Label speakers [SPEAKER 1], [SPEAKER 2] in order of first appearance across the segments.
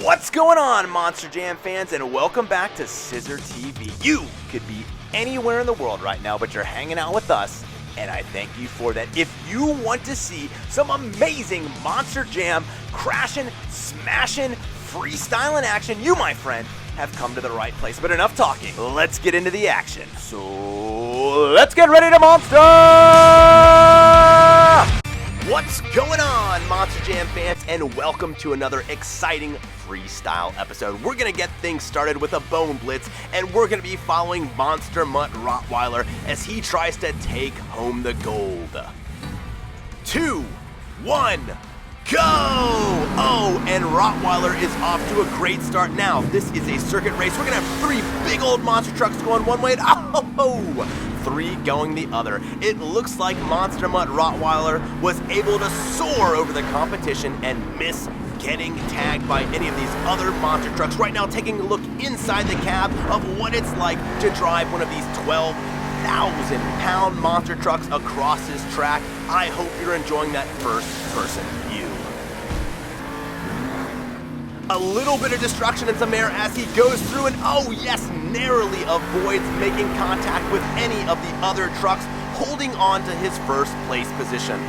[SPEAKER 1] What's going on, Monster Jam fans, and welcome back to Scissor TV. You could be anywhere in the world right now, but you're hanging out with us, and I thank you for that. If you want to see some amazing Monster Jam crashing, smashing, freestyling action, you, my friend, have come to the right place. But enough talking. Let's get into the action. So let's get ready to monster! What's going on, Monster Jam fans, and welcome to another exciting freestyle episode. We're gonna get things started with a bone blitz, and we're gonna be following Monster Mutt Rottweiler as he tries to take home the gold. 2, 1, go! Oh, and Rottweiler is off to a great start. Now, this is a circuit race. We're gonna have 3 big old monster trucks going one way, and 3 going the other. It looks like Monster Mutt Rottweiler was able to soar over the competition and miss getting tagged by any of these other monster trucks. Right now, taking a look inside the cab of what it's like to drive one of these 12,000-pound monster trucks across this track. I hope you're enjoying that first-person view. A little bit of destruction in some air as he goes through and, oh yes, narrowly avoids making contact with any of the other trucks, holding on to his first place position.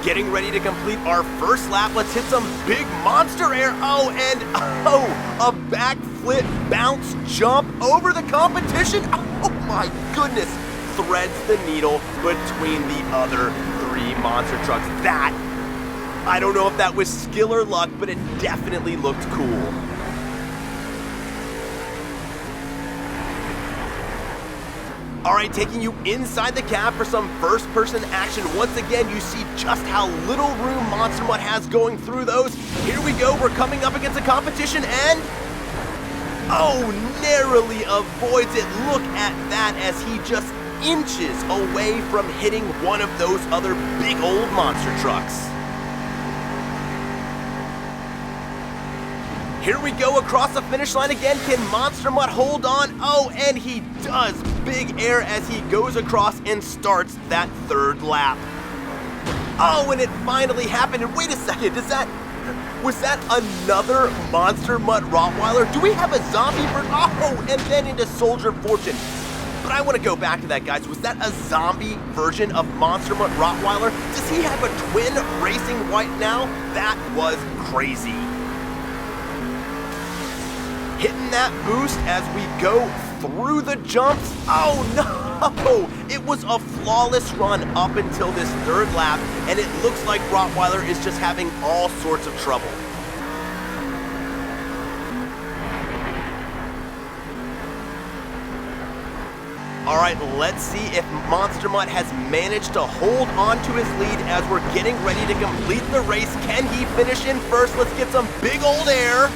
[SPEAKER 1] Getting ready to complete our first lap. Let's hit some big monster air. Oh, and a backflip bounce jump over the competition. Oh my goodness. Threads the needle between the other 3 monster trucks. That, I don't know if that was skill or luck, but it definitely looked cool. All right, taking you inside the cab for some first-person action. Once again, you see just how little room Monster Mutt has going through those. Here we go, we're coming up against a competition, and oh, narrowly avoids it. Look at that as he just inches away from hitting one of those other big old monster trucks. Here we go across the finish line again. Can Monster Mutt hold on? Oh, and he does. Big air as he goes across and starts that 3rd lap. Oh, and it finally happened. And wait a second, was that another Monster Mutt Rottweiler? Do we have a zombie bird? Oh, and then into Soldier Fortune. But I want to go back to that, guys. Was that a zombie version of Monster Mutt Rottweiler? Does he have a twin racing right now? That was crazy. Hitting that boost as we go through the jumps. Oh no! It was a flawless run up until this 3rd lap, and it looks like Rottweiler is just having all sorts of trouble. All right, let's see if Monster Mutt has managed to hold on to his lead as we're getting ready to complete the race. Can he finish in first? Let's get some big old air.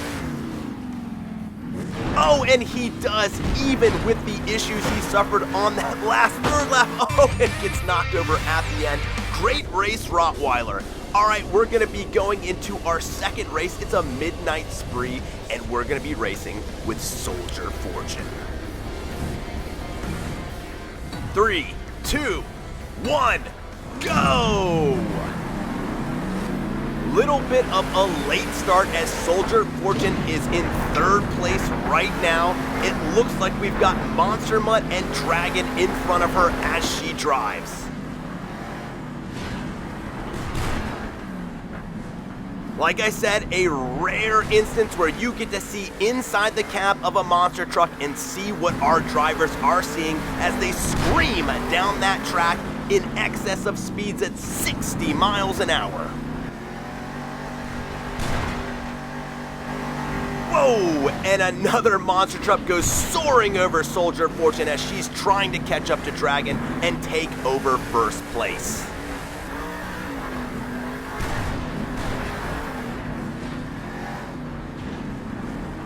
[SPEAKER 1] Oh, and he does, even with the issues he suffered on that last 3rd lap. Oh, and gets knocked over at the end. Great race, Rottweiler. All right, we're gonna be going into our 2nd race. It's a midnight spree, and we're gonna be racing with Soldier Fortune. 3, 2, 1, go! Little bit of a late start as Soldier Fortune is in 3rd place right now. It looks like we've got Monster Mutt and Dragon in front of her as she drives. Like I said, a rare instance where you get to see inside the cab of a monster truck and see what our drivers are seeing as they scream down that track in excess of speeds at 60 miles an hour. Whoa! And another monster truck goes soaring over Soldier Fortune as she's trying to catch up to Dragon and take over 1st place.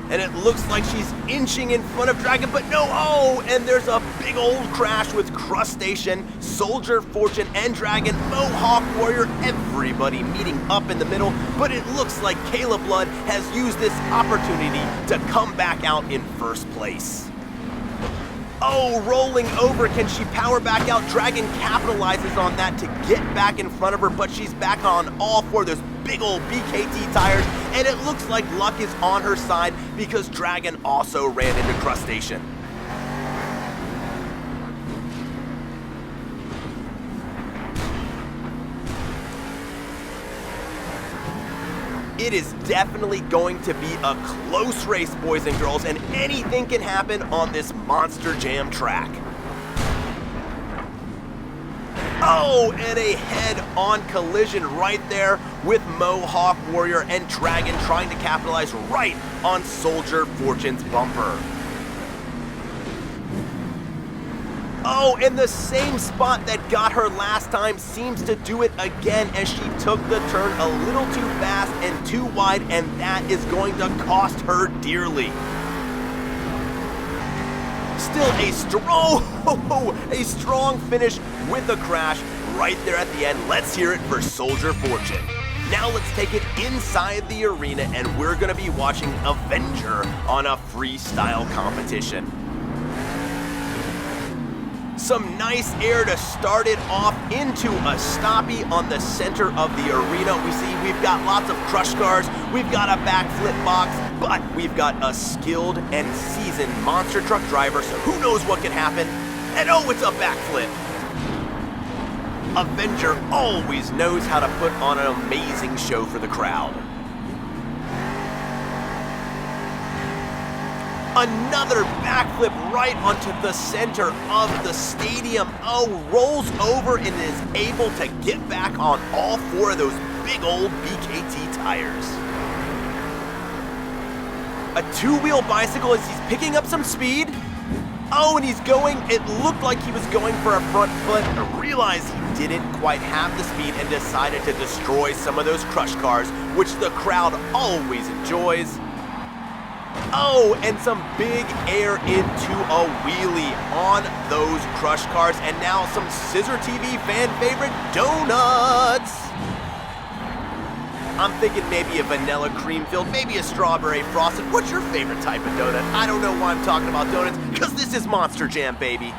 [SPEAKER 1] And it looks like she's inching in front of Dragon, but no, oh, and there's a big old crash with Crustacean, Soldier Fortune, and Dragon, Mohawk Warrior, everybody meeting up in the middle, but it looks like Kayla Blood has used this opportunity to come back out in 1st place. Oh, rolling over. Can she power back out? Dragon capitalizes on that to get back in front of her, but she's back on all four of those big old BKT tires, and it looks like luck is on her side because Dragon also ran into Crustacean. It is definitely going to be a close race, boys and girls, and anything can happen on this Monster Jam track. Oh, and a head-on collision right there with Mohawk Warrior and Dragon trying to capitalize right on Soldier Fortune's bumper. Oh, and the same spot that got her last time seems to do it again as she took the turn a little too fast and too wide, and that is going to cost her dearly. Still a strong finish with a crash right there at the end. Let's hear it for Soldier Fortune. Now let's take it inside the arena, and we're going to be watching Avenger on a freestyle competition. Some nice air to start it off into a stoppie on the center of the arena. We see we've got lots of crush cars, we've got a backflip box, but we've got a skilled and seasoned monster truck driver, so who knows what can happen. And oh, it's a backflip. Avenger always knows how to put on an amazing show for the crowd. Another backflip right onto the center of the stadium. Oh, rolls over and is able to get back on all four of those big old BKT tires. A two-wheel bicycle as he's picking up some speed. Oh, and he's going, it looked like he was going for a front flip, but realized he didn't quite have the speed and decided to destroy some of those crush cars, which the crowd always enjoys. Oh, and some big air into a wheelie on those crush cars, and now some Scissor TV fan favorite donuts. I'm thinking maybe a vanilla cream filled, maybe a strawberry frosted. What's your favorite type of donut? I don't know why I'm talking about donuts, because this is Monster Jam, baby.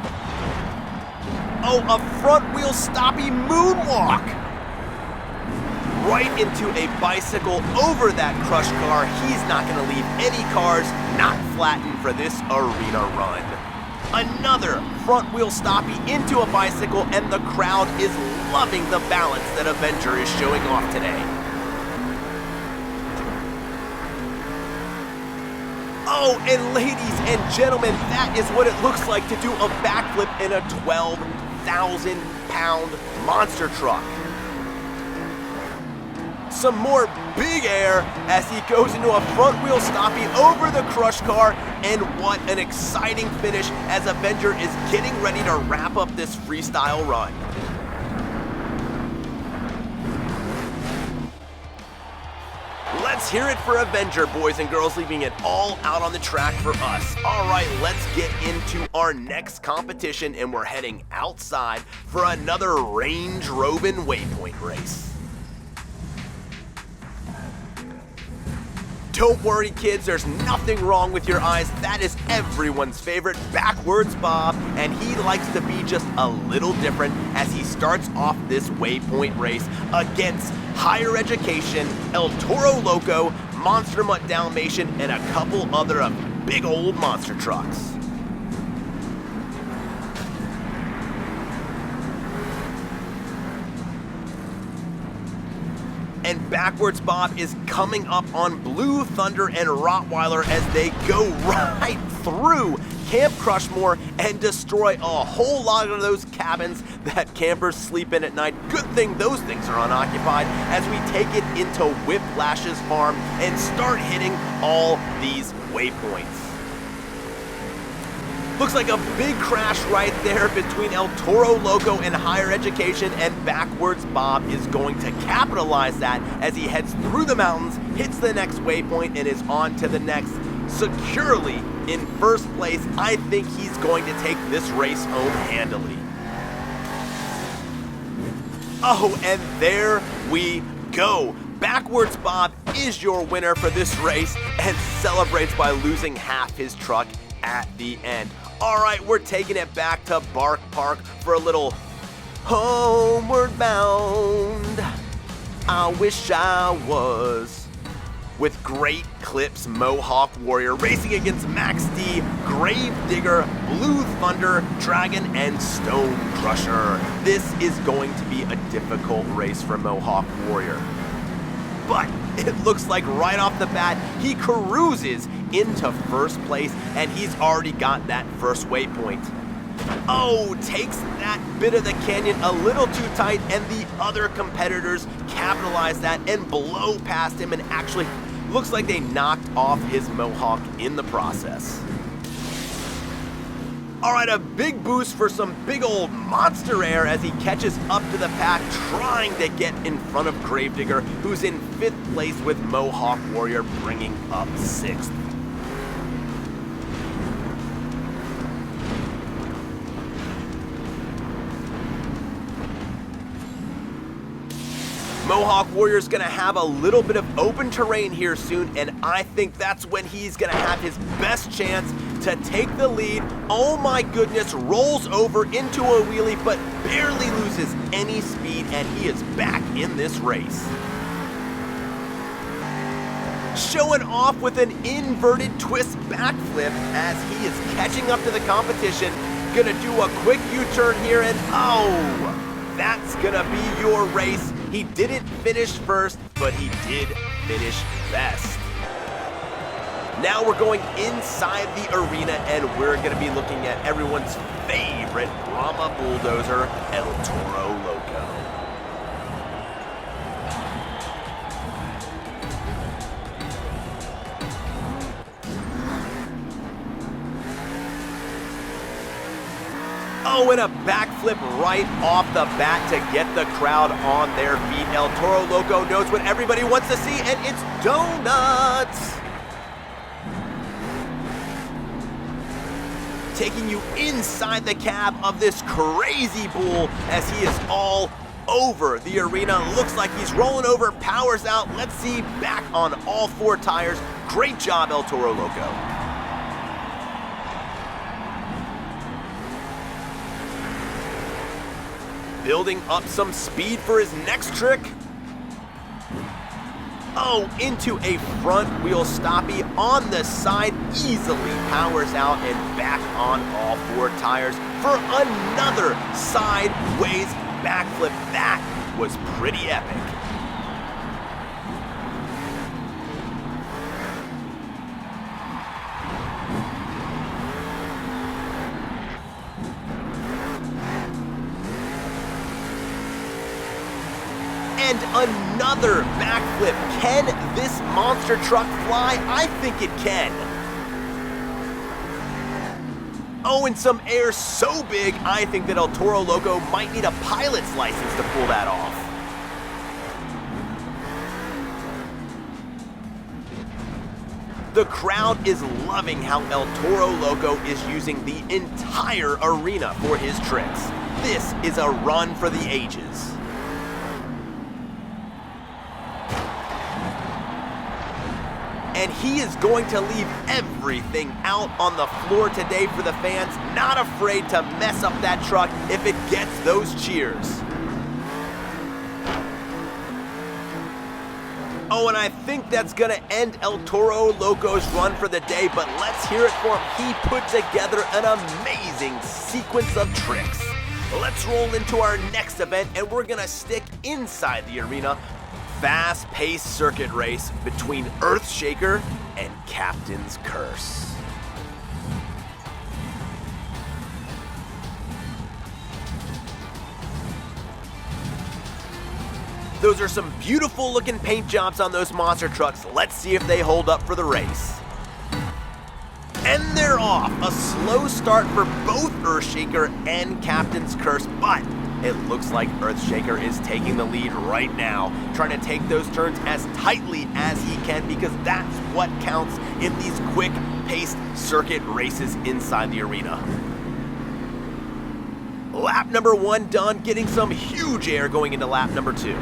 [SPEAKER 1] Oh, a front wheel stoppie moonwalk. Right into a bicycle over that crush car. He's not going to leave any cars not flattened for this arena run. Another front wheel stoppie into a bicycle, and the crowd is loving the balance that Avenger is showing off today. Oh, and ladies and gentlemen, that is what it looks like to do a backflip in a 12,000-pound monster truck. Some more big air as he goes into a front wheel stoppie over the crush car, and what an exciting finish as Avenger is getting ready to wrap up this freestyle run. Let's hear it for Avenger, boys and girls, leaving it all out on the track for us. All right, let's get into our next competition, and we're heading outside for another range-roving waypoint race. Don't worry, kids, there's nothing wrong with your eyes. That is everyone's favorite, Backwards Bob, and he likes to be just a little different as he starts off this waypoint race against Higher Education, El Toro Loco, Monster Mutt Dalmatian, and a couple other big old monster trucks. And Backwards Bob is coming up on Blue Thunder and Rottweiler as they go right through Camp Crushmore and destroy a whole lot of those cabins that campers sleep in at night. Good thing those things are unoccupied as we take it into Whiplash's farm and start hitting all these waypoints. Looks like a big crash right there between El Toro Loco and Higher Education, and Backwards Bob is going to capitalize that as he heads through the mountains, hits the next waypoint, and is on to the next. Securely in first place, I think he's going to take this race home handily. Oh, and there we go. Backwards Bob is your winner for this race and celebrates by losing half his truck at the end. All right, we're taking it back to Bark Park for a little Homeward Bound. I wish I was. With great clips, Mohawk Warrior racing against Max D, Grave Digger, Blue Thunder, Dragon, and Stone Crusher. This is going to be a difficult race for Mohawk Warrior. But it looks like right off the bat, he cruises into first place, and he's already got that first waypoint. Oh, takes that bit of the canyon a little too tight, and the other competitors capitalize that and blow past him, and actually looks like they knocked off his Mohawk in the process. All right, a big boost for some big old monster air as he catches up to the pack, trying to get in front of Gravedigger, who's in 5th place with Mohawk Warrior bringing up 6th. Mohawk Warrior's gonna have a little bit of open terrain here soon, and I think that's when he's gonna have his best chance to take the lead. Oh my goodness, rolls over into a wheelie, but barely loses any speed, and he is back in this race. Showing off with an inverted twist backflip as he is catching up to the competition. Gonna do a quick U-turn here, and oh, that's gonna be your race. He didn't finish first, but he did finish best. Now we're going inside the arena, and we're gonna be looking at everyone's favorite Brahma bulldozer, El Toro Loco. Oh, and a backflip right off the bat to get the crowd on their feet. El Toro Loco knows what everybody wants to see, and it's donuts. Taking you inside the cab of this crazy bull as he is all over the arena. Looks like he's rolling over, powers out. Let's see, back on all 4 tires. Great job, El Toro Loco. Building up some speed for his next trick. Oh, into a front wheel stoppie on the side, easily powers out and back on all 4 tires for another sideways backflip. That was pretty epic. And another backflip. Can this monster truck fly? I think it can. Oh, and some air so big, I think that El Toro Loco might need a pilot's license to pull that off. The crowd is loving how El Toro Loco is using the entire arena for his tricks. This is a run for the ages. And he is going to leave everything out on the floor today for the fans, not afraid to mess up that truck if it gets those cheers. Oh, and I think that's gonna end El Toro Loco's run for the day, but let's hear it for him. He put together an amazing sequence of tricks. Let's roll into our next event, and we're gonna stick inside the arena. Fast-paced circuit race between EarthShaker and Captain's Curse. Those are some beautiful looking paint jobs on those monster trucks. Let's see if they hold up for the race. And they're off. A slow start for both EarthShaker and Captain's Curse, but it looks like EarthShaker is taking the lead right now, trying to take those turns as tightly as he can because that's what counts in these quick-paced circuit races inside the arena. Lap number 1 done, getting some huge air going into lap number 2.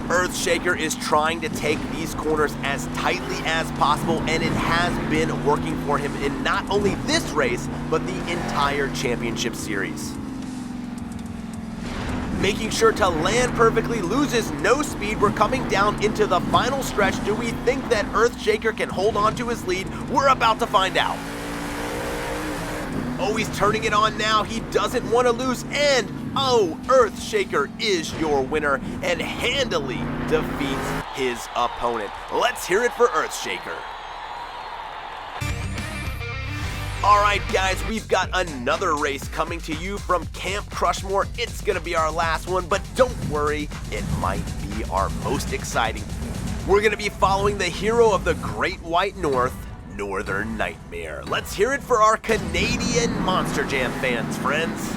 [SPEAKER 1] EarthShaker is trying to take these corners as tightly as possible, and it has been working for him in not only this race, but the entire championship series. Making sure to land perfectly, loses no speed. We're coming down into the final stretch. Do we think that EarthShaker can hold on to his lead? We're about to find out. Oh, he's turning it on now. He doesn't want to lose, and oh, EarthShaker is your winner and handily defeats his opponent. Let's hear it for EarthShaker. Alright guys, we've got another race coming to you from Camp Crushmore. It's gonna be our last one, but don't worry, it might be our most exciting. We're gonna be following the hero of the Great White North, Northern Nightmare. Let's hear it for our Canadian Monster Jam fans, friends.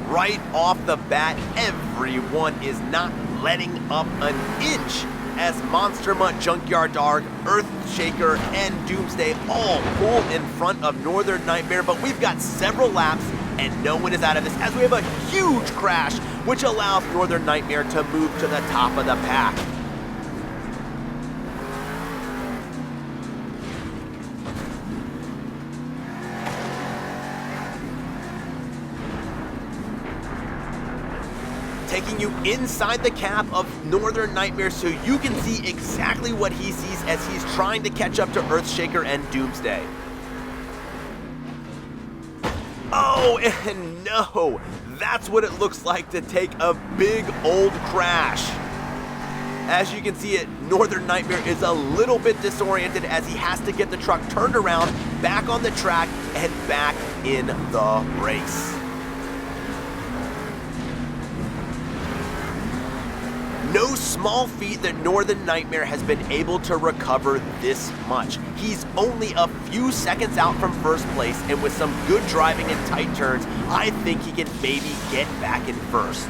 [SPEAKER 1] Right off the bat, everyone is not letting up an inch as Monster Mutt, Junkyard Dog, EarthShaker, and Doomsday all pull in front of Northern Nightmare, but we've got several laps and no one is out of this as we have a huge crash, which allows Northern Nightmare to move to the top of the pack. Taking you inside the cap of Northern Nightmare so you can see exactly what he sees as he's trying to catch up to EarthShaker and Doomsday. Oh, and no, that's what it looks like to take a big old crash. As you can see it, Northern Nightmare is a little bit disoriented as he has to get the truck turned around, back on the track, and back in the race. No small feat that Northern Nightmare has been able to recover this much. He's only a few seconds out from first place, and with some good driving and tight turns, I think he can maybe get back in first.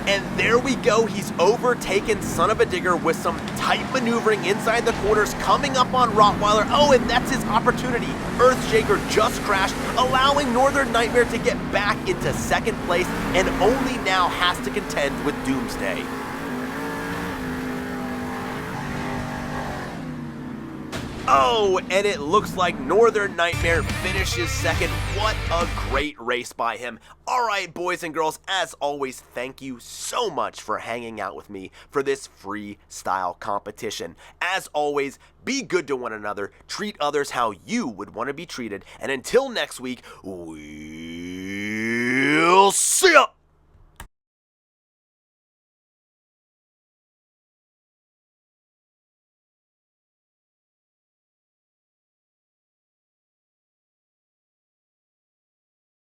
[SPEAKER 1] And there we go, he's overtaken Son of a Digger with some tight maneuvering inside the corners, coming up on Rottweiler. Oh, and that's his opportunity. EarthShaker just crashed, allowing Northern Nightmare to get back into second place and only now has to contend with Doomsday. Oh, and it looks like Northern Nightmare finishes second. What a great race by him. All right, boys and girls, as always, thank you so much for hanging out with me for this freestyle competition. As always, be good to one another, treat others how you would want to be treated, and until next week, we'll see ya!